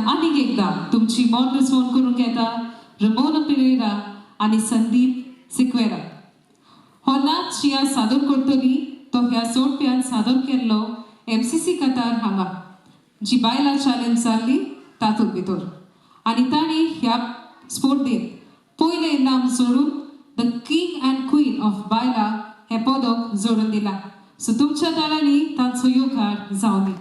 कडल्यान आनीक एकदा तुमची मोन रिस्पोंड करून घेता रमोना पेरेरा आणि संदीप सिक्वेरा. हो नाच शिया सादर करतली तो ह्या सोडप्यान सादर केल्लो MCC कतार हांगा जी बायला चॅलेंज जाल्ली तातूंत भितर आनी तांणी ह्या स्पर्धेंत पयले नाम जोडून the king and queen of बायला हे पदक जोडून दिला. सो तुमच्या तालांनी तांचो योगार जावं दी.